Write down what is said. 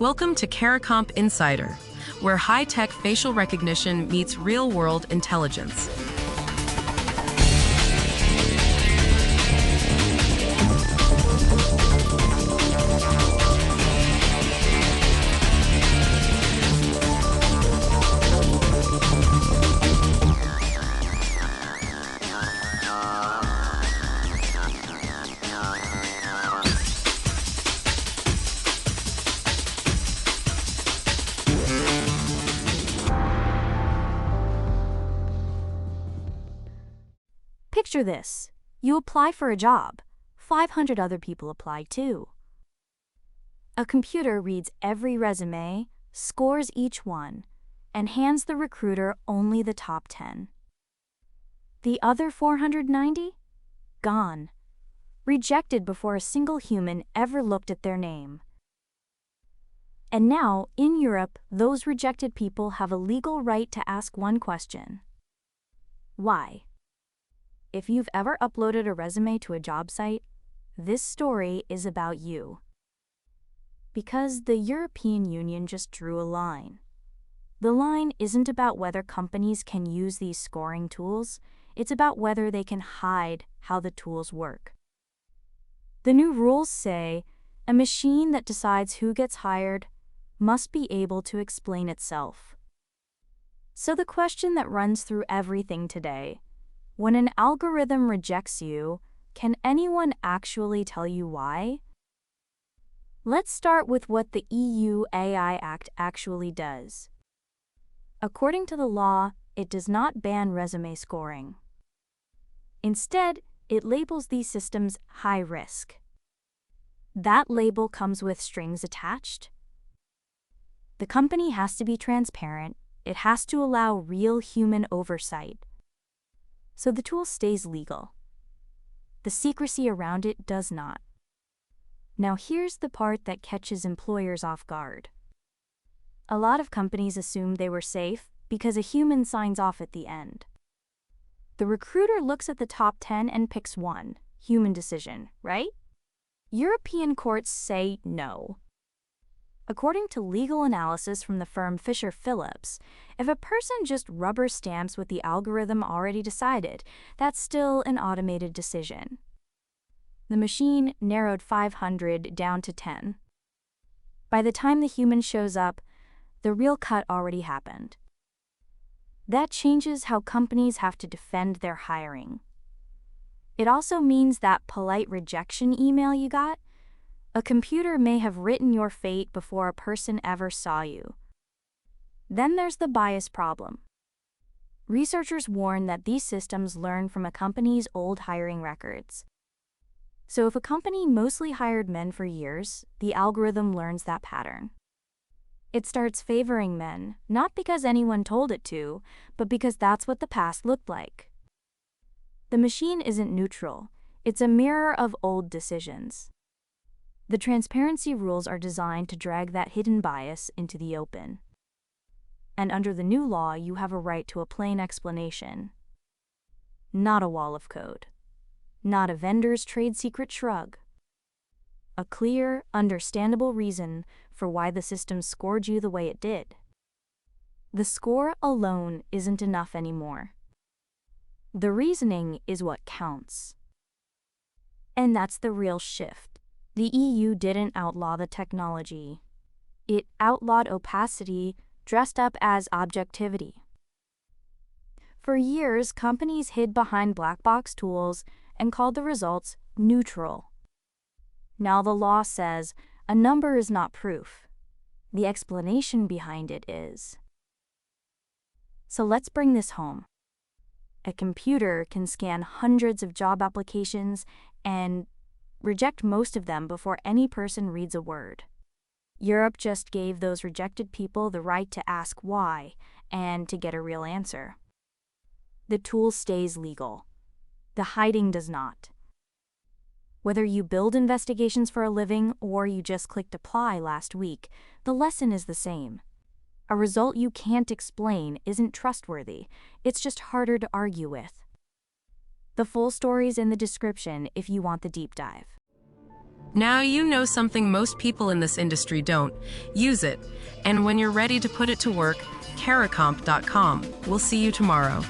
Welcome to CARICOMP Insider, where high-tech facial recognition meets real-world intelligence. Picture this. You apply for a job. 500 other people apply too. A computer reads every resume, scores each one, and hands the recruiter only the top 10. The other 490? Gone. Rejected before a single human ever looked at their name. And now, in Europe, those rejected people have a legal right to ask one question. Why? If you've ever uploaded a resume to a job site, this story is about you. Because the European Union just drew a line. The line isn't about whether companies can use these scoring tools, it's about whether they can hide how the tools work. The new rules say a machine that decides who gets hired must be able to explain itself. So the question that runs through everything today: when an algorithm rejects you, can anyone actually tell you why? Let's start with what the EU AI Act actually does. According to the law, it does not ban resume scoring. Instead, it labels these systems high risk. That label comes with strings attached. The company has to be transparent. It has to allow real human oversight. So the tool stays legal. The secrecy around it does not. Now here's the part that catches employers off guard. A lot of companies assume they were safe because a human signs off at the end. The recruiter looks at the top 10 and picks one. Human decision, right? European courts say no. According to legal analysis from the firm Fisher Phillips, if a person just rubber stamps what the algorithm already decided, that's still an automated decision. The machine narrowed 500 down to 10. By the time the human shows up, the real cut already happened. That changes how companies have to defend their hiring. It also means that polite rejection email you got, a computer may have written your fate before a person ever saw you. Then there's the bias problem. Researchers warn that these systems learn from a company's old hiring records. So if a company mostly hired men for years, the algorithm learns that pattern. It starts favoring men, not because anyone told it to, but because that's what the past looked like. The machine isn't neutral. It's a mirror of old decisions. The transparency rules are designed to drag that hidden bias into the open. And under the new law, you have a right to a plain explanation. Not a wall of code. Not a vendor's trade secret shrug. A clear, understandable reason for why the system scored you the way it did. The score alone isn't enough anymore. The reasoning is what counts. And that's the real shift. The EU didn't outlaw the technology. It outlawed opacity dressed up as objectivity. For years, companies hid behind black box tools and called the results neutral. Now the law says a number is not proof. The explanation behind it is. So let's bring this home. A computer can scan hundreds of job applications and reject most of them before any person reads a word. Europe just gave those rejected people the right to ask why and to get a real answer. The tool stays legal. The hiding does not. Whether you build investigations for a living or you just clicked apply last week, the lesson is the same. A result you can't explain isn't trustworthy. It's just harder to argue with. The full story's in the description if you want the deep dive. Now you know something most people in this industry don't. Use it. And when you're ready to put it to work, caracomp.com. We'll see you tomorrow.